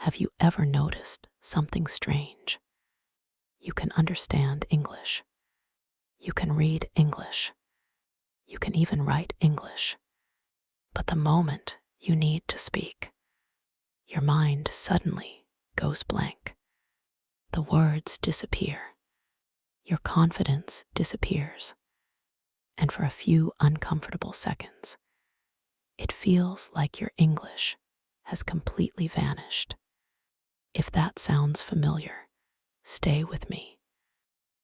Have you ever noticed something strange? You can understand English. You can read English. You can even write English. But the moment you need to speak, your mind suddenly goes blank. The words disappear. Your confidence disappears. And for a few uncomfortable seconds, it feels like your English has completely vanished. If that sounds familiar, stay with me,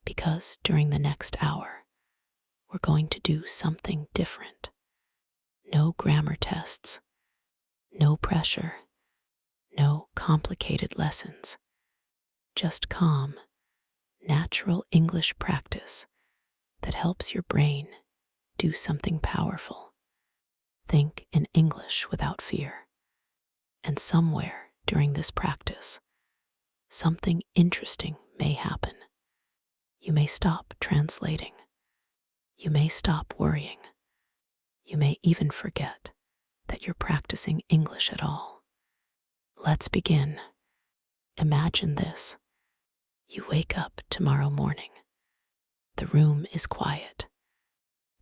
because during the next hour, we're going to do something different. No grammar tests, no pressure, no complicated lessons, just calm, natural English practice that helps your brain do something powerful. Think in English without fear. And somewhere during this practice, something interesting may happen. You may stop translating. You may stop worrying. You may even forget that you're practicing English at all. Let's begin. Imagine this. You wake up tomorrow morning. The room is quiet.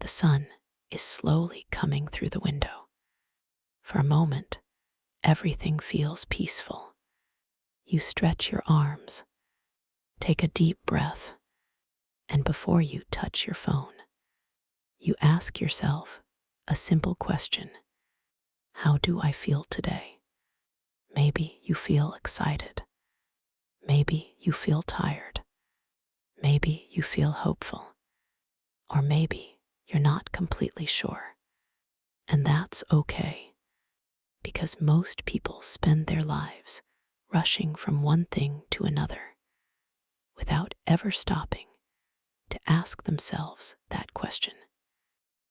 The sun is slowly coming through the window. For a moment, everything feels peaceful. You stretch your arms, take a deep breath, and before you touch your phone, you ask yourself a simple question. How do I feel today? Maybe you feel excited. Maybe you feel tired. Maybe you feel hopeful. Or maybe you're not completely sure. And that's okay, because most people spend their lives rushing from one thing to another without ever stopping to ask themselves that question.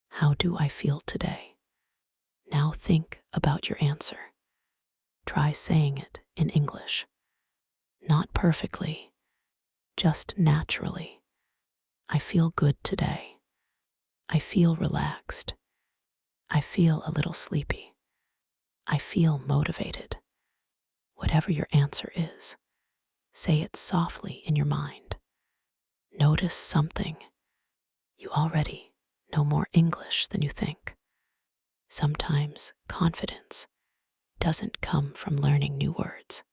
How do I feel today? Now think about your answer. Try saying it in English. Not perfectly, just naturally. I feel good today. I feel relaxed. I feel a little sleepy. I feel motivated. Whatever your answer is, say it softly in your mind. Notice something. You already know more English than you think. Sometimes confidence doesn't come from learning new words.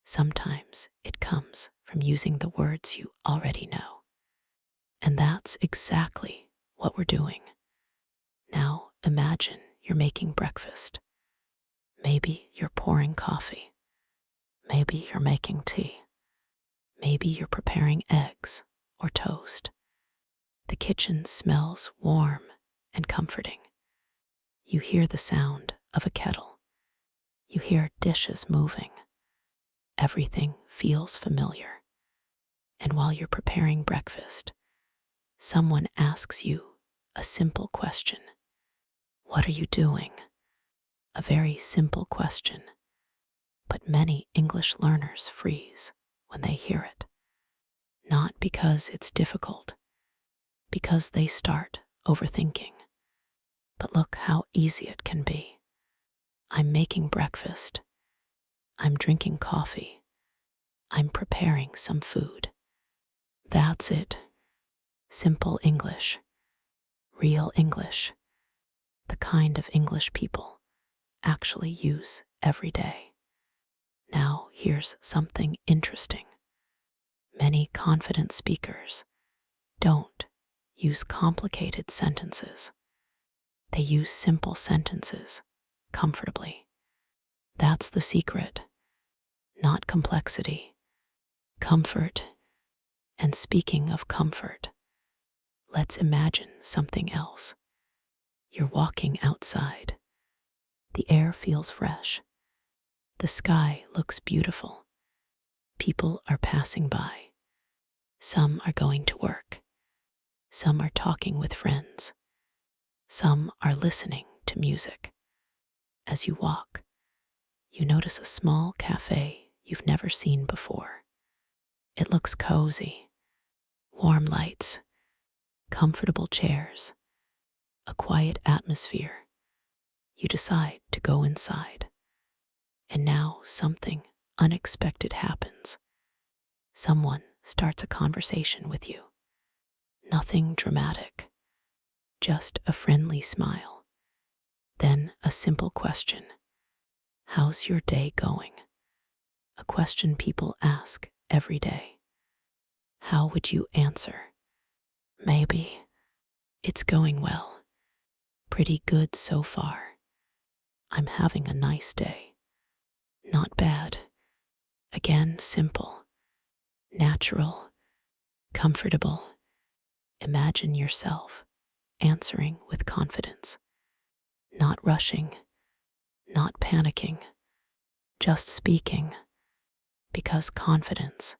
Sometimes it comes from using the words you already know. And that's exactly what we're doing. Now imagine you're making breakfast. Maybe you're pouring coffee. Maybe you're making tea. Maybe you're preparing eggs or toast. The kitchen smells warm and comforting. You hear the sound of a kettle. You hear dishes moving. Everything feels familiar. And while you're preparing breakfast, someone asks you a simple question. What are you doing? A very simple question, but many English learners freeze when they hear it. Not because it's difficult, because they start overthinking. But look how easy it can be. I'm making breakfast. I'm drinking coffee. I'm preparing some food. That's it. Simple English. Real English. The kind of English people actually use every day. Now here's something interesting. Many confident speakers don't use complicated sentences. They use simple sentences comfortably. That's the secret. Not complexity, comfort. And speaking of comfort, let's imagine something else. You're walking outside. The air feels fresh. The sky looks beautiful. People are passing by. Some are going to work. Some are talking with friends. Some are listening to music. As you walk, you notice a small cafe you've never seen before. It looks cozy. Warm lights, comfortable chairs, a quiet atmosphere. You decide to go inside. And now something unexpected happens. Someone starts a conversation with you. Nothing dramatic, just a friendly smile. Then a simple question. How's your day going? A question people ask every day. How would you answer? Maybe. It's going well. Pretty good so far. I'm having a nice day. Not bad. Again, simple, natural, comfortable. Imagine yourself answering with confidence, not rushing, not panicking, just speaking, because confidence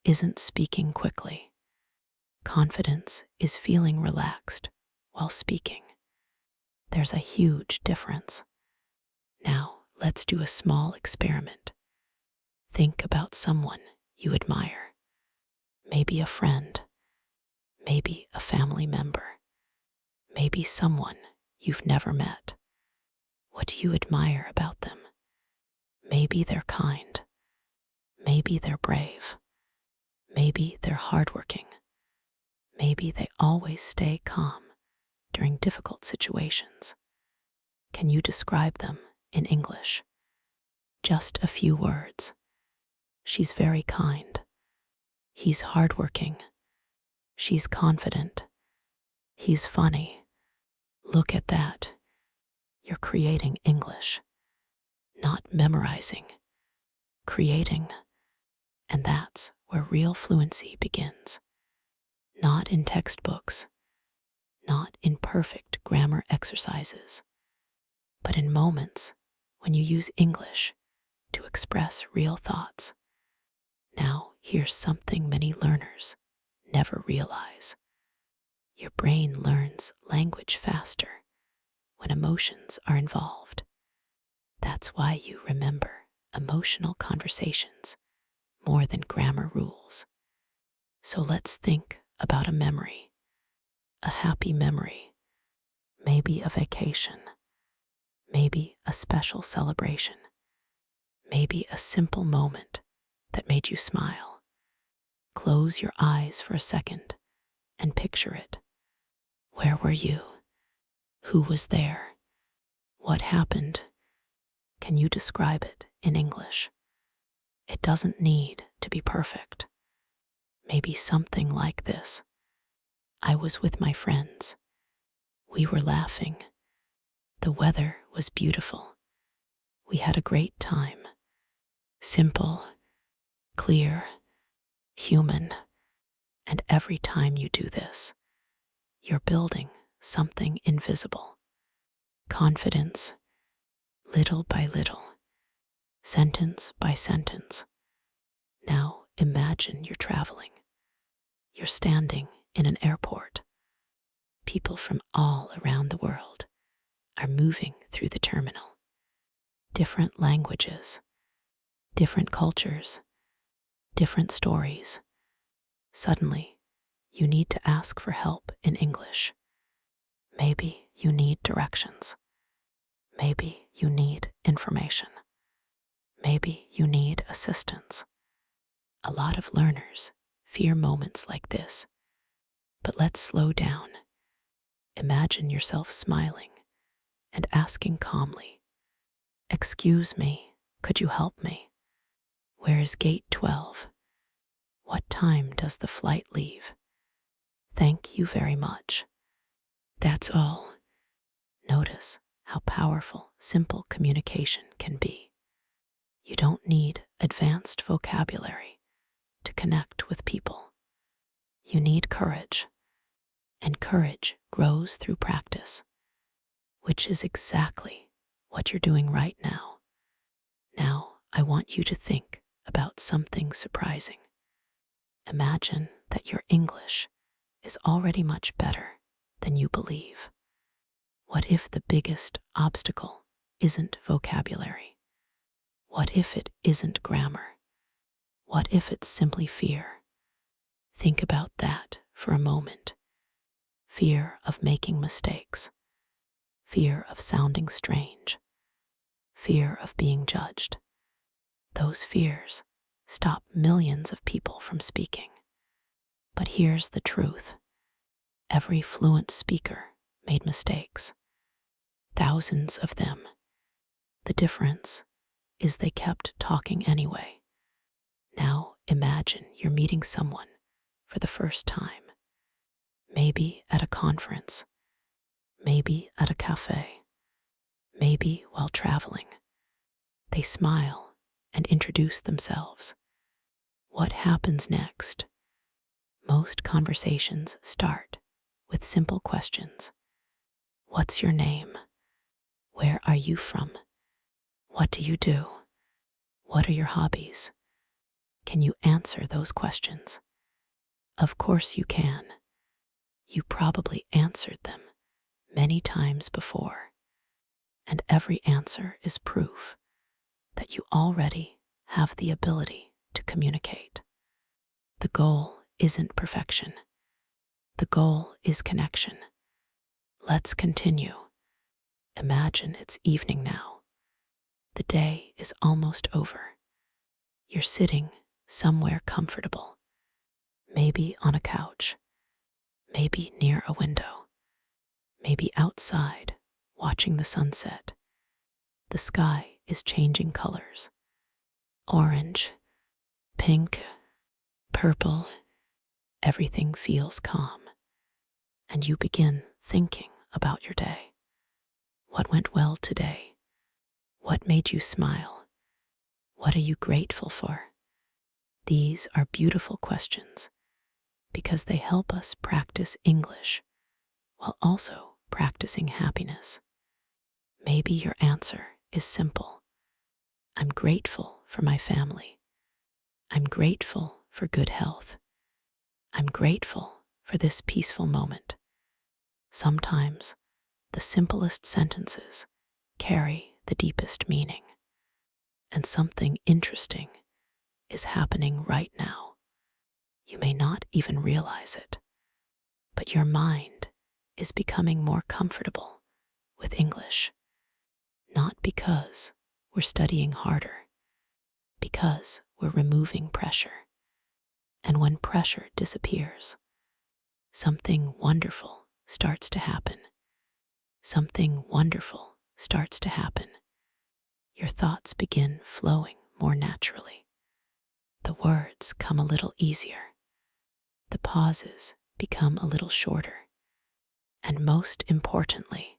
isn't speaking quickly. Confidence is feeling relaxed while speaking. There's a huge difference. Now, let's do a small experiment. Think about someone you admire. Maybe a friend, maybe a family member, maybe someone you've never met. What do you admire about them? Maybe they're kind, maybe they're brave, maybe they're hardworking, maybe they always stay calm during difficult situations. Can you describe them in English? Just a few words. She's very kind. He's hardworking. She's confident. He's funny. Look at that. You're creating English, not memorizing, creating. And that's where real fluency begins. Not in textbooks, not in perfect grammar exercises, but in moments when you use English to express real thoughts. Now, here's something many learners never realize. Your brain learns language faster when emotions are involved. That's why you remember emotional conversations more than grammar rules. So let's think about a memory, a happy memory, maybe a vacation, maybe a special celebration, maybe a simple moment that made you smile. Close your eyes for a second and picture it. Where were you? Who was there? What happened? Can you describe it in English? It doesn't need to be perfect. Maybe something like this. I was with my friends. We were laughing. The weather was beautiful. We had a great time. Simple, clear, human. And every time you do this, you're building something invisible. Confidence, little by little, sentence by sentence. Now imagine you're traveling. You're standing in an airport. People from all around the world are moving through the terminal. Different languages, different cultures, different stories. Suddenly, you need to ask for help in English. Maybe you need directions. Maybe you need information. Maybe you need assistance. A lot of learners fear moments like this. But let's slow down. Imagine yourself smiling and asking calmly, "Excuse me, could you help me? Where is gate 12? What time does the flight leave? Thank you very much." That's all. Notice how powerful simple communication can be. You don't need advanced vocabulary to connect with people. You need courage, and courage grows through practice, which is exactly what you're doing right now. Now, I want you to think about something surprising. Imagine that your English is already much better than you believe. What if the biggest obstacle isn't vocabulary? What if it isn't grammar? What if it's simply fear? Think about that for a moment. Fear of making mistakes, fear of sounding strange, fear of being judged. Those fears stop millions of people from speaking. But here's the truth. Every fluent speaker made mistakes. Thousands of them. The difference is they kept talking anyway. Now imagine you're meeting someone for the first time. Maybe at a conference. Maybe at a cafe. Maybe while traveling. They smile and introduce themselves. What happens next? Most conversations start with simple questions. What's your name? Where are you from? What do you do? What are your hobbies? Can you answer those questions? Of course you can. You probably answered them many times before, and every answer is proof that you already have the ability to communicate. The goal isn't perfection. The goal is connection. Let's continue. Imagine it's evening now. The day is almost over. You're sitting somewhere comfortable, maybe on a couch, maybe near a window, maybe outside watching the sunset. The sky is changing colors. Orange, pink, purple. Everything feels calm, and you begin thinking about your day. What went well today? What made you smile? What are you grateful for? These are beautiful questions because they help us practice English while also practicing happiness. Maybe your answer is simple. I'm grateful for my family. I'm grateful for good health. I'm grateful for this peaceful moment. Sometimes the simplest sentences carry the deepest meaning. And something interesting is happening right now. You may not even realize it, but your mind is becoming more comfortable with English. Not because we're studying harder, because we're removing pressure. And when pressure disappears, something wonderful starts to happen. Something wonderful starts to happen. Your thoughts begin flowing more naturally. The words come a little easier. The pauses become a little shorter. And most importantly,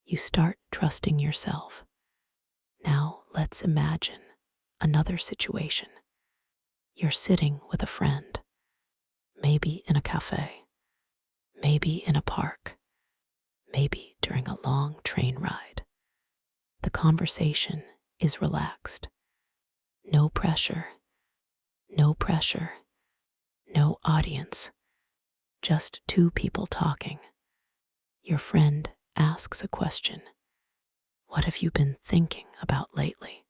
you start trusting yourself. Now let's imagine another situation. You're sitting with a friend, maybe in a cafe, maybe in a park, maybe during a long train ride. The conversation is relaxed. No pressure, no pressure, no audience, just two people talking. Your friend asks a question. What have you been thinking about lately?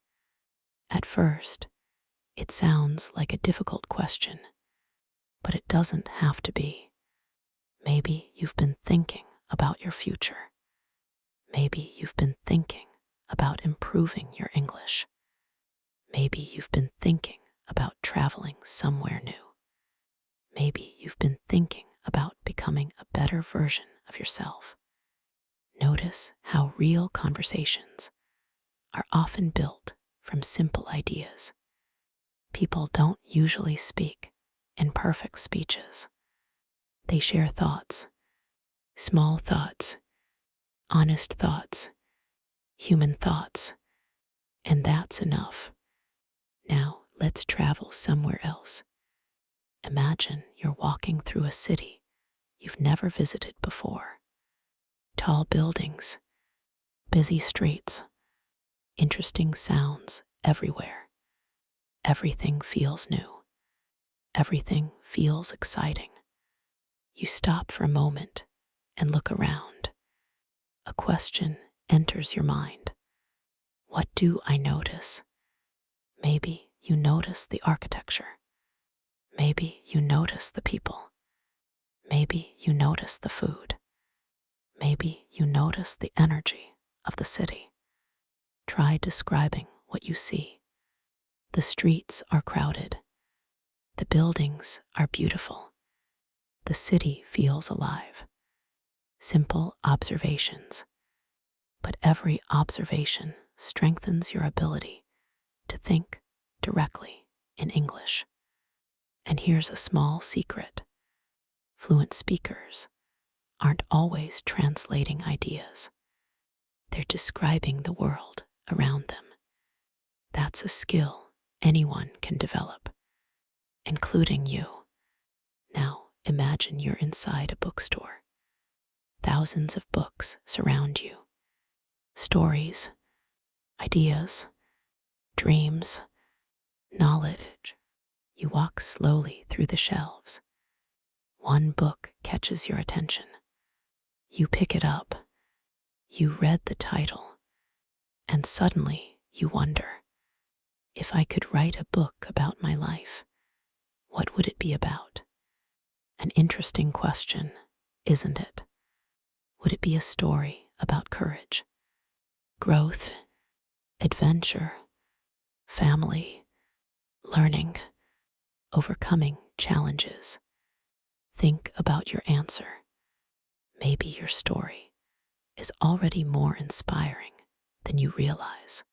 At first, it sounds like a difficult question, but it doesn't have to be. Maybe you've been thinking about your future. Maybe you've been thinking about improving your English. Maybe you've been thinking about traveling somewhere new. Maybe you've been thinking about becoming a better version of yourself. Notice how real conversations are often built from simple ideas. People don't usually speak in perfect speeches. They share thoughts, small thoughts, honest thoughts, human thoughts, and that's enough. Now let's travel somewhere else. Imagine you're walking through a city you've never visited before. Tall buildings, busy streets, interesting sounds everywhere. Everything feels new. Everything feels exciting. You stop for a moment and look around. A question enters your mind. What do I notice? Maybe you notice the architecture. Maybe you notice the people. Maybe you notice the food. Maybe you notice the energy of the city. Try describing what you see. The streets are crowded. The buildings are beautiful. The city feels alive. Simple observations. But every observation strengthens your ability to think directly in English. And here's a small secret. Fluent speakers aren't always translating ideas. They're describing the world around them. That's a skill anyone can develop, including you. Now imagine you're inside a bookstore. Thousands of books surround you. Stories, ideas, dreams, knowledge. You walk slowly through the shelves. One book catches your attention. You pick it up. You read the title, and suddenly you wonder, if I could write a book about my life, what would it be about? An interesting question, isn't it? Would it be a story about courage, growth, adventure, family, learning, overcoming challenges? Think about your answer. Maybe your story is already more inspiring than you realize.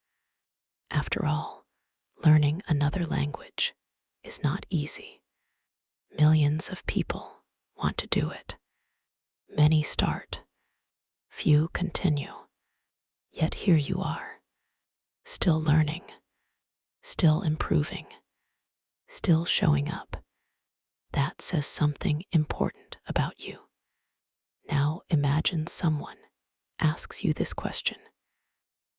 After all, learning another language is not easy. Millions of people want to do it. Many start, few continue. Yet here you are, still learning, still improving, still showing up. That says something important about you. Now imagine someone asks you this question.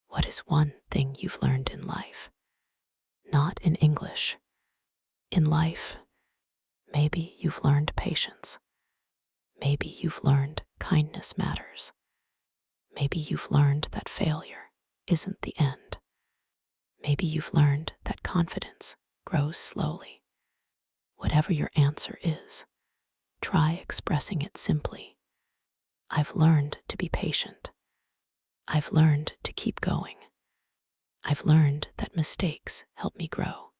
What is one thing you've learned in life? Not in English. In life, maybe you've learned patience. Maybe you've learned kindness matters. Maybe you've learned that failure isn't the end. Maybe you've learned that confidence grows slowly. Whatever your answer is, try expressing it simply. I've learned to be patient. I've learned to keep going. I've learned that mistakes help me grow.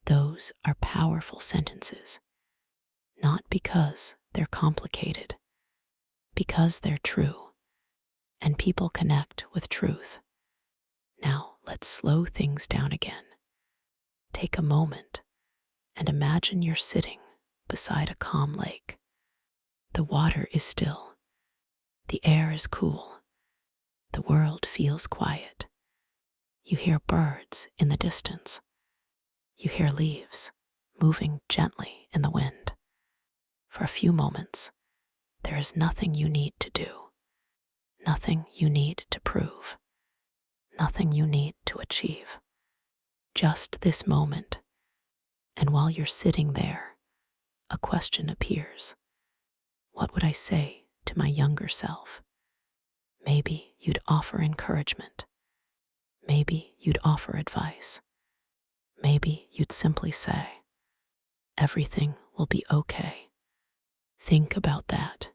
Those are powerful sentences, not because they're complicated, because they're true, and people connect with truth. Now let's slow things down again. Take a moment and imagine you're sitting beside a calm lake. The water is still. The air is cool. The world feels quiet. You hear birds in the distance. You hear leaves moving gently in the wind. For a few moments, there is nothing you need to do, nothing you need to prove, nothing you need to achieve. Just this moment. And while you're sitting there, a question appears. What would I say to my younger self? Maybe you'd offer encouragement. Maybe you'd offer advice. Maybe you'd simply say, everything will be okay. Think about that.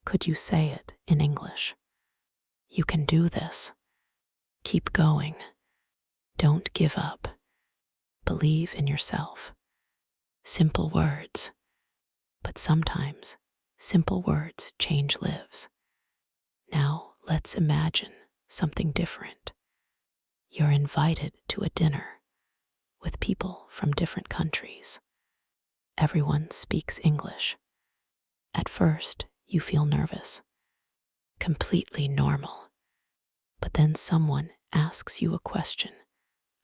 Could you say it in English? You can do this. Keep going. Don't give up. Believe in yourself. Simple words. But sometimes, simple words change lives. Now let's imagine something different. You're invited to a dinner with people from different countries. Everyone speaks English. At first, you feel nervous. Completely normal. But then someone asks you a question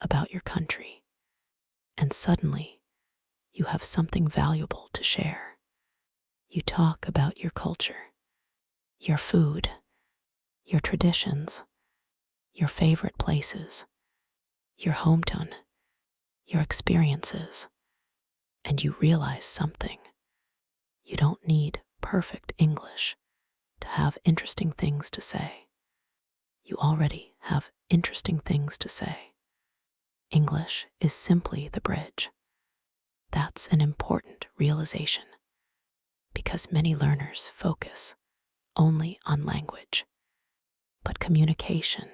about your country, and suddenly you have something valuable to share. You talk about your culture, your food, your traditions, your favorite places, your hometown, your experiences, and you realize something. You don't need perfect English to have interesting things to say. You already have interesting things to say. English is simply the bridge. That's an important realization, because many learners focus only on language. But communication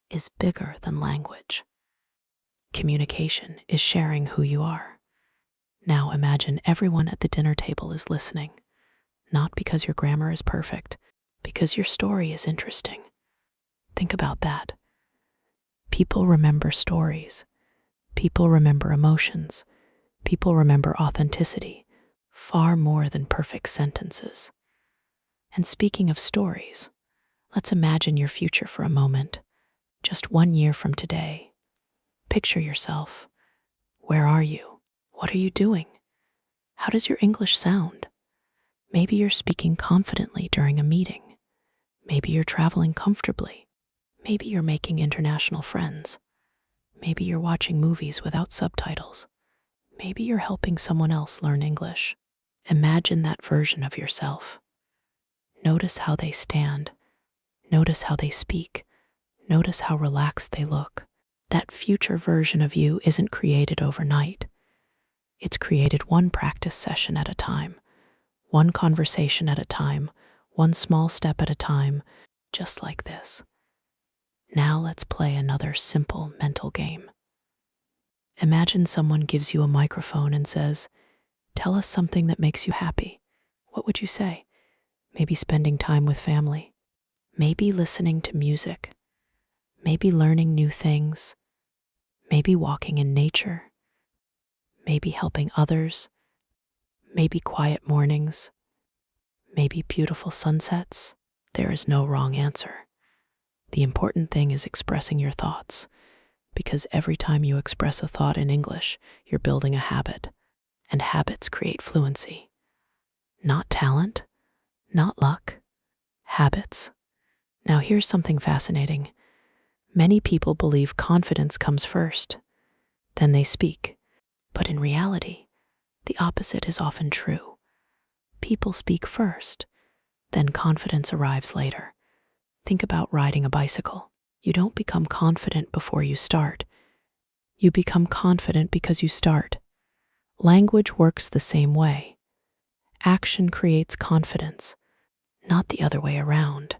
is bigger than language. Communication is sharing who you are. Now imagine everyone at the dinner table is listening, not because your grammar is perfect, because your story is interesting. Think about that. People remember stories. People remember emotions. People remember authenticity far more than perfect sentences. And speaking of stories, let's imagine your future for a moment. Just 1 year from today. Picture yourself. Where are you? What are you doing? How does your English sound? Maybe you're speaking confidently during a meeting. Maybe you're traveling comfortably. Maybe you're making international friends. Maybe you're watching movies without subtitles. Maybe you're helping someone else learn English. Imagine that version of yourself. Notice how they stand. Notice how they speak. Notice how relaxed they look. That future version of you isn't created overnight. It's created one practice session at a time, one conversation at a time, one small step at a time, just like this. Now let's play another simple mental game. Imagine someone gives you a microphone and says, "Tell us something that makes you happy." What would you say? Maybe spending time with family. Maybe listening to music. Maybe learning new things. Maybe walking in nature. Maybe helping others. Maybe quiet mornings. Maybe beautiful sunsets. There is no wrong answer. The important thing is expressing your thoughts, because every time you express a thought in English, you're building a habit, and habits create fluency. Not talent, not luck, habits. Now here's something fascinating. Many people believe confidence comes first, then they speak. But in reality, the opposite is often true. People speak first, then confidence arrives later. Think about riding a bicycle. You don't become confident before you start. You become confident because you start. Language works the same way. Action creates confidence, not the other way around.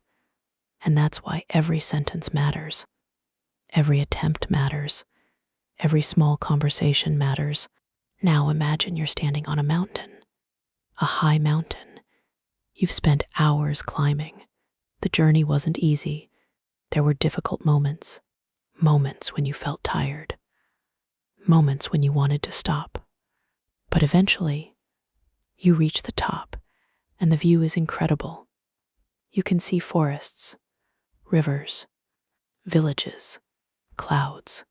And that's why every sentence matters. Every attempt matters. Every small conversation matters. Now imagine you're standing on a mountain, a high mountain. You've spent hours climbing. The journey wasn't easy. There were difficult moments. Moments when you felt tired. Moments when you wanted to stop. But eventually, you reach the top, and the view is incredible. You can see forests, rivers, villages, clouds.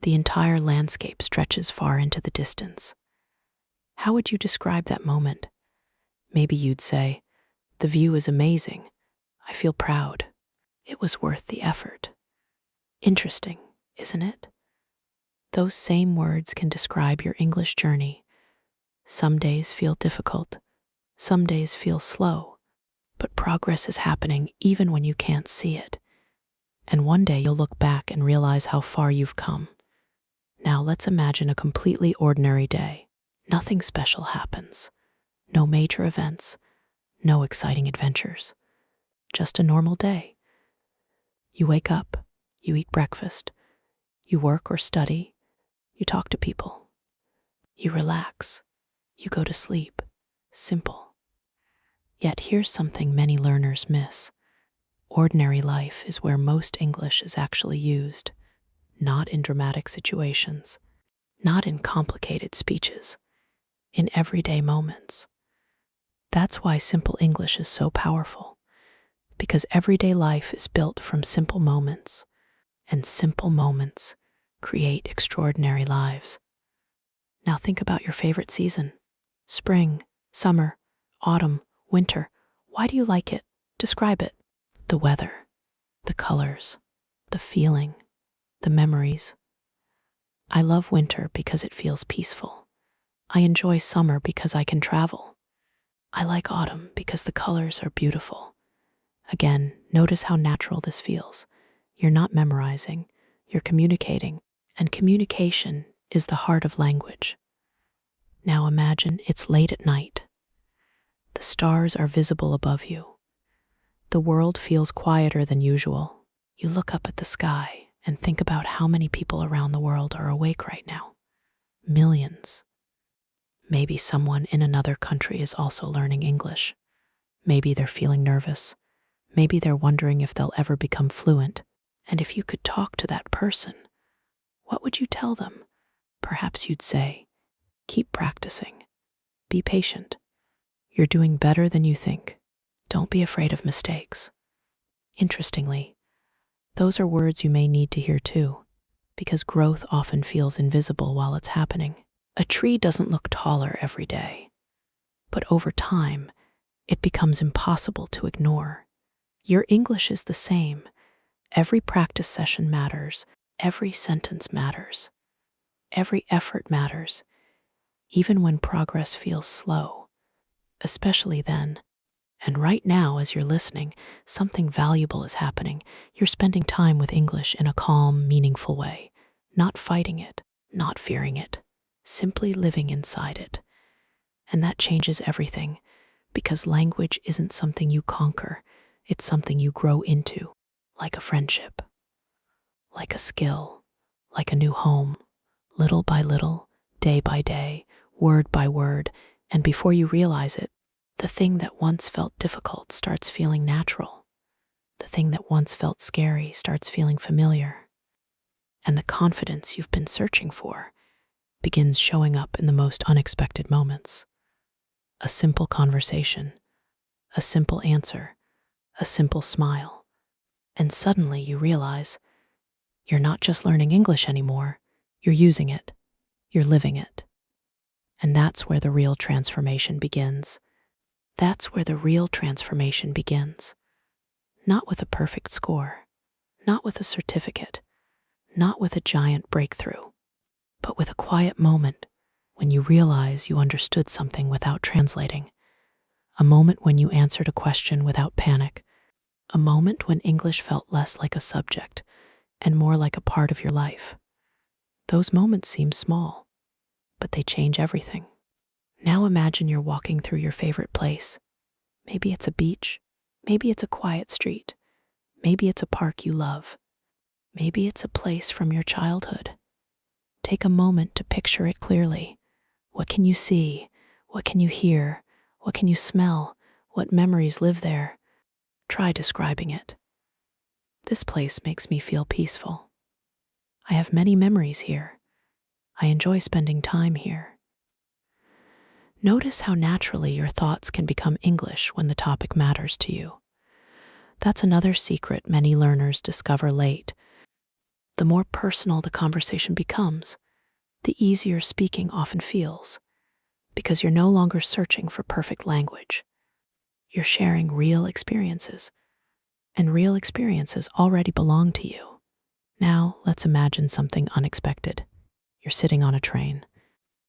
The entire landscape stretches far into the distance. How would you describe that moment? Maybe you'd say, "The view is amazing. I feel proud. It was worth the effort." Interesting, isn't it? Those same words can describe your English journey. Some days feel difficult. Some days feel slow. But progress is happening even when you can't see it. And one day you'll look back and realize how far you've come. Now let's imagine a completely ordinary day. Nothing special happens. No major events. No exciting adventures. Just a normal day. You wake up. You eat breakfast. You work or study. You talk to people. You relax. You go to sleep. Simple. Yet here's something many learners miss. Ordinary life is where most English is actually used, not in dramatic situations, not in complicated speeches, in everyday moments. That's why simple English is so powerful, because everyday life is built from simple moments, and simple moments create extraordinary lives. Now think about your favorite season. Spring, summer, autumn, winter. Why do you like it? Describe it. The weather, the colors, the feeling, the memories. I love winter because it feels peaceful. I enjoy summer because I can travel. I like autumn because the colors are beautiful. Again, notice how natural this feels. You're not memorizing, you're communicating, and communication is the heart of language. Now imagine it's late at night. The stars are visible above you. The world feels quieter than usual. You look up at the sky And think about how many people around the world are awake right now. Millions. Maybe someone in another country is also learning English. Maybe they're feeling nervous. Maybe they're wondering if they'll ever become fluent. And if you could talk to that person, what would you tell them? Perhaps you'd say, keep practicing. Be patient. You're doing better than you think. Don't be afraid of mistakes. Interestingly, those are words you may need to hear too, because growth often feels invisible while it's happening. A tree doesn't look taller every day, but over time, it becomes impossible to ignore. Your English is the same. Every practice session matters. Every sentence matters. Every effort matters, even when progress feels slow, especially then. And right now, as you're listening, something valuable is happening. You're spending time with English in a calm, meaningful way, not fighting it, not fearing it, simply living inside it. And that changes everything, because language isn't something you conquer, it's something you grow into, like a friendship, like a skill, like a new home, little by little, day by day, word by word, and before you realize it, the thing that once felt difficult starts feeling natural. The thing that once felt scary starts feeling familiar. And the confidence you've been searching for begins showing up in the most unexpected moments. A simple conversation, a simple answer, a simple smile. And suddenly you realize you're not just learning English anymore, you're using it, you're living it. And that's where the real transformation begins. That's where the real transformation begins. Not with a perfect score, not with a certificate, not with a giant breakthrough, but with a quiet moment when you realize you understood something without translating. A moment when you answered a question without panic. A moment when English felt less like a subject and more like a part of your life. Those moments seem small, but they change everything. Now imagine you're walking through your favorite place. Maybe it's a beach. Maybe it's a quiet street. Maybe it's a park you love. Maybe it's a place from your childhood. Take a moment to picture it clearly. What can you see? What can you hear? What can you smell? What memories live there? Try describing it. This place makes me feel peaceful. I have many memories here. I enjoy spending time here. Notice how naturally your thoughts can become English when the topic matters to you. That's another secret many learners discover late. The more personal the conversation becomes, the easier speaking often feels, because you're no longer searching for perfect language. You're sharing real experiences, and real experiences already belong to you. Now, let's imagine something unexpected. You're sitting on a train.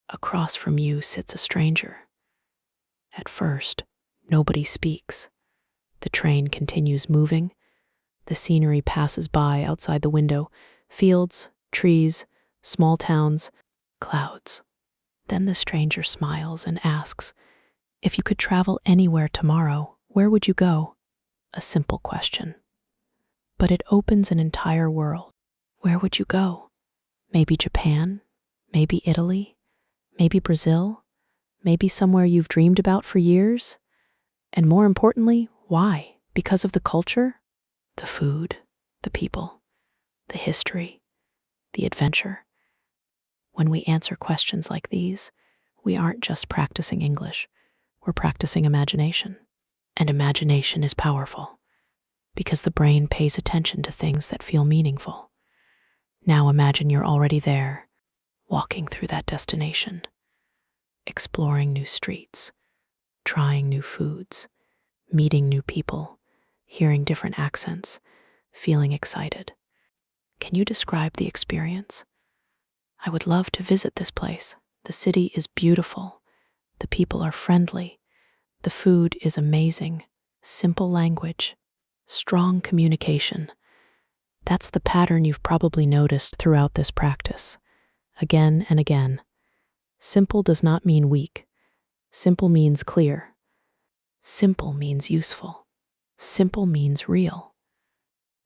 Across from you sits a stranger. At first, nobody speaks. The train continues moving. The scenery passes by outside the window. Fields, trees, small towns, clouds. Then the stranger smiles and asks, "If you could travel anywhere tomorrow, where would you go?" A simple question. But it opens an entire world. Where would you go? Maybe Japan? Maybe Italy? Maybe Brazil? Maybe somewhere you've dreamed about for years? And more importantly, why? Because of the culture? The food? The people? The history? The adventure? When we answer questions like these, we aren't just practicing English, we're practicing imagination. And imagination is powerful, because the brain pays attention to things that feel meaningful. Now imagine you're already there, walking through that destination, exploring new streets, trying new foods, meeting new people, hearing different accents, feeling excited. Can you describe the experience? I would love to visit this place. The city is beautiful. The people are friendly. The food is amazing. Simple language. Strong communication. That's the pattern you've probably noticed throughout this practice. Again and again. Simple does not mean weak. Simple means clear. Simple means useful. Simple means real.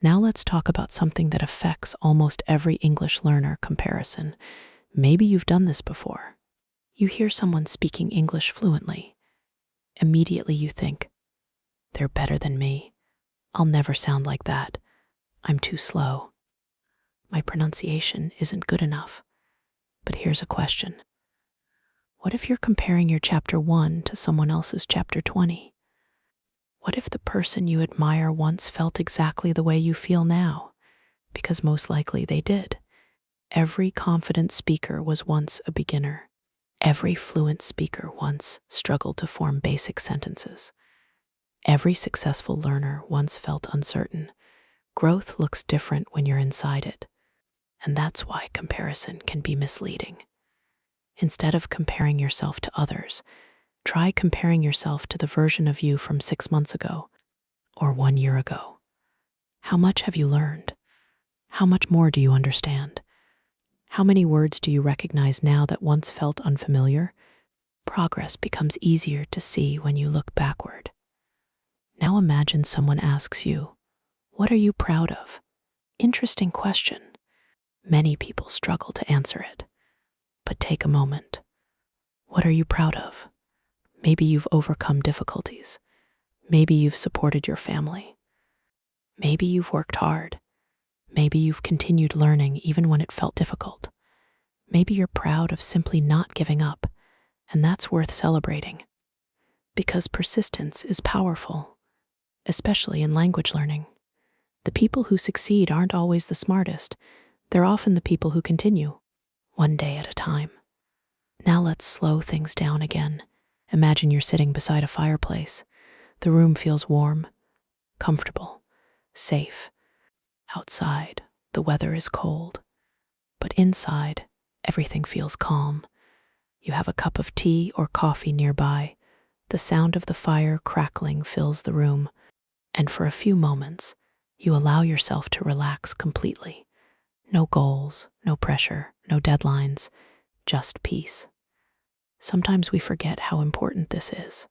Now let's talk about something that affects almost every English learner: comparison. Maybe you've done this before. You hear someone speaking English fluently. Immediately you think, they're better than me. I'll never sound like that. I'm too slow. My pronunciation isn't good enough. But here's a question. What if you're comparing your chapter 1 to someone else's chapter 20? What if the person you admire once felt exactly the way you feel now? Because most likely they did. Every confident speaker was once a beginner. Every fluent speaker once struggled to form basic sentences. Every successful learner once felt uncertain. Growth looks different when you're inside it. And that's why comparison can be misleading. Instead of comparing yourself to others, try comparing yourself to the version of you from 6 months ago or 1 year ago. How much have you learned? How much more do you understand? How many words do you recognize now that once felt unfamiliar? Progress becomes easier to see when you look backward. Now imagine someone asks you, "What are you proud of?" Interesting question. Many people struggle to answer it. But take a moment. What are you proud of? Maybe you've overcome difficulties. Maybe you've supported your family. Maybe you've worked hard. Maybe you've continued learning even when it felt difficult. Maybe you're proud of simply not giving up, and that's worth celebrating. Because persistence is powerful, especially in language learning. The people who succeed aren't always the smartest. They're often the people who continue, one day at a time. Now let's slow things down again. Imagine you're sitting beside a fireplace. The room feels warm, comfortable, safe. Outside, the weather is cold, but inside, everything feels calm. You have a cup of tea or coffee nearby. The sound of the fire crackling fills the room, and for a few moments, you allow yourself to relax completely. No goals, no pressure, no deadlines, just peace. Sometimes we forget how important this is,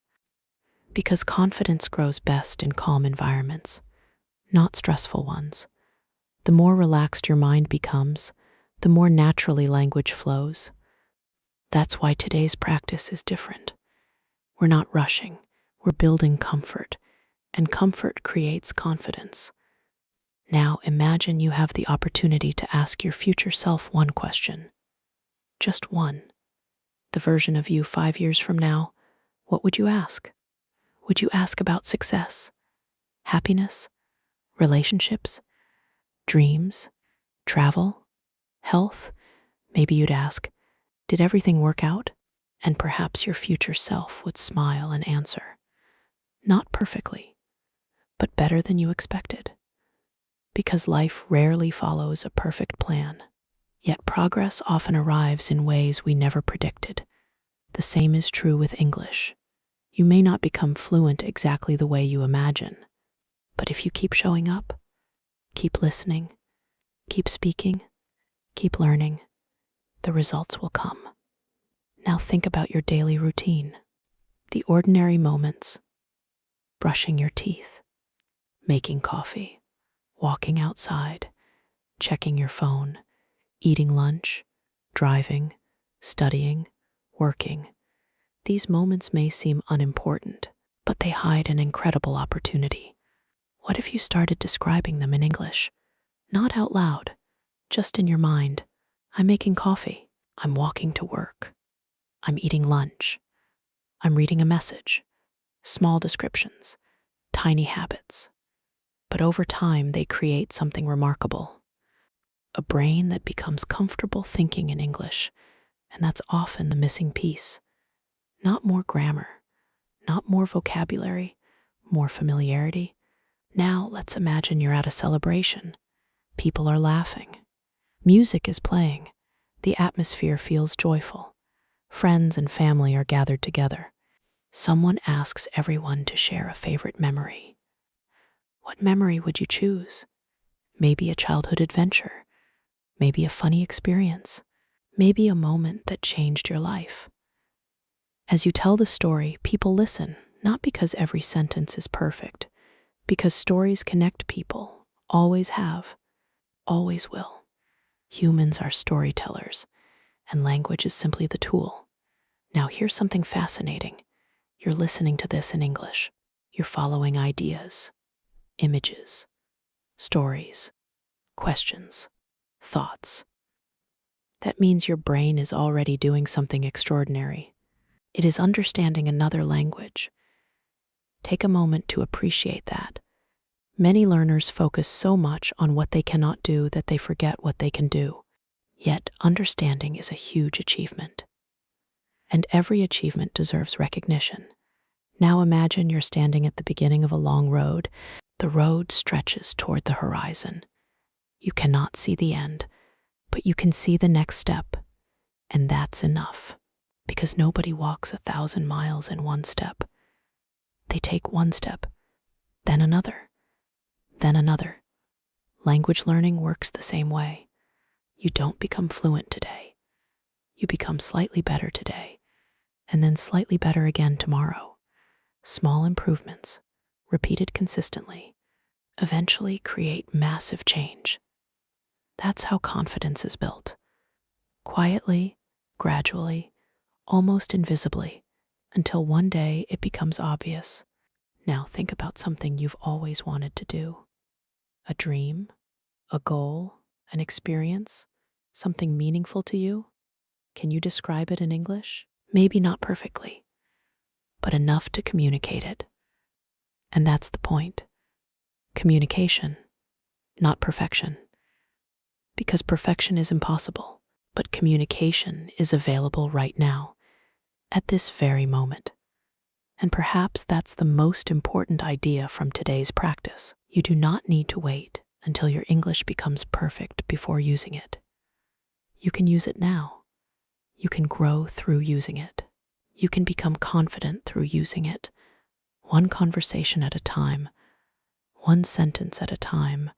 because confidence grows best in calm environments, not stressful ones. The more relaxed your mind becomes, the more naturally language flows. That's why today's practice is different. We're not rushing, we're building comfort, and comfort creates confidence. Now imagine you have the opportunity to ask your future self one question. Just one. The version of you 5 years from now, what would you ask? Would you ask about success, happiness, relationships, dreams, travel, health? Maybe you'd ask, did everything work out? And perhaps your future self would smile and answer, not perfectly, but better than you expected. Because life rarely follows a perfect plan, yet progress often arrives in ways we never predicted. The same is true with English. You may not become fluent exactly the way you imagine, but if you keep showing up, keep listening, keep speaking, keep learning, the results will come. Now think about your daily routine, the ordinary moments: brushing your teeth, making coffee, walking outside, checking your phone, eating lunch, driving, studying, working. These moments may seem unimportant, but they hide an incredible opportunity. What if you started describing them in English? Not out loud, just in your mind. I'm making coffee. I'm walking to work. I'm eating lunch. I'm reading a message. Small descriptions, tiny habits. But over time, they create something remarkable. A brain that becomes comfortable thinking in English, and that's often the missing piece. Not more grammar, not more vocabulary, more familiarity. Now let's imagine you're at a celebration. People are laughing. Music is playing. The atmosphere feels joyful. Friends and family are gathered together. Someone asks everyone to share a favorite memory. What memory would you choose? Maybe a childhood adventure. Maybe a funny experience. Maybe a moment that changed your life. As you tell the story, people listen, not because every sentence is perfect, because stories connect people, always have, always will. Humans are storytellers, and language is simply the tool. Now, here's something fascinating. You're listening to this in English. You're following ideas, images, stories, questions, thoughts. That means your brain is already doing something extraordinary. It is understanding another language. Take a moment to appreciate that. Many learners focus so much on what they cannot do that they forget what they can do. Yet, understanding is a huge achievement. And every achievement deserves recognition. Now imagine you're standing at the beginning of a long road. The road stretches toward the horizon. You cannot see the end, but you can see the next step, and that's enough. Because nobody walks 1,000 miles in one step. They take one step, then another, then another. Language learning works the same way. You don't become fluent today. You become slightly better today, and then slightly better again tomorrow. Small improvements, repeated consistently, eventually create massive change. That's how confidence is built. Quietly, gradually, almost invisibly, until one day it becomes obvious. Now think about something you've always wanted to do. A dream, a goal, an experience, something meaningful to you. Can you describe it in English? Maybe not perfectly, but enough to communicate it. And that's the point. Communication, not perfection. Because perfection is impossible, but communication is available right now, at this very moment. And perhaps that's the most important idea from today's practice. You do not need to wait until your English becomes perfect before using it. You can use it now. You can grow through using it. You can become confident through using it, one conversation at a time, one sentence at a time,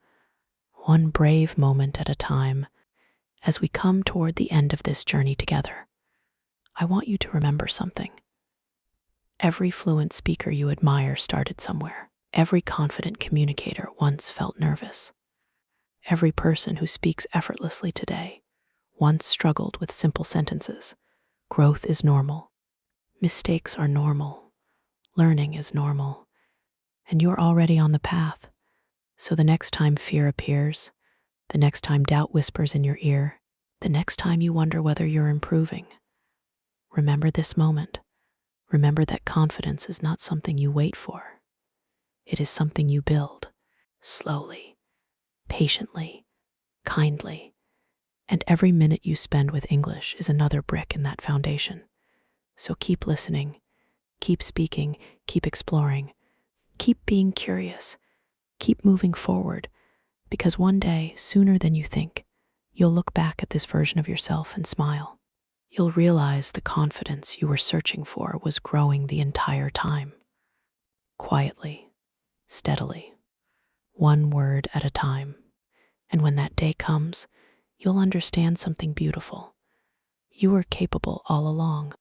one brave moment at a time. As we come toward the end of this journey together, I want you to remember something. Every fluent speaker you admire started somewhere. Every confident communicator once felt nervous. Every person who speaks effortlessly today once struggled with simple sentences. Growth is normal. Mistakes are normal. Learning is normal. And you're already on the path. So the next time fear appears, the next time doubt whispers in your ear, the next time you wonder whether you're improving, remember this moment. Remember that confidence is not something you wait for. It is something you build, slowly, patiently, kindly, and every minute you spend with English is another brick in that foundation. So keep listening, keep speaking, keep exploring, keep being curious, keep moving forward, because one day, sooner than you think, you'll look back at this version of yourself and smile. You'll realize the confidence you were searching for was growing the entire time. Quietly, steadily, one word at a time. And when that day comes, you'll understand something beautiful. You were capable all along.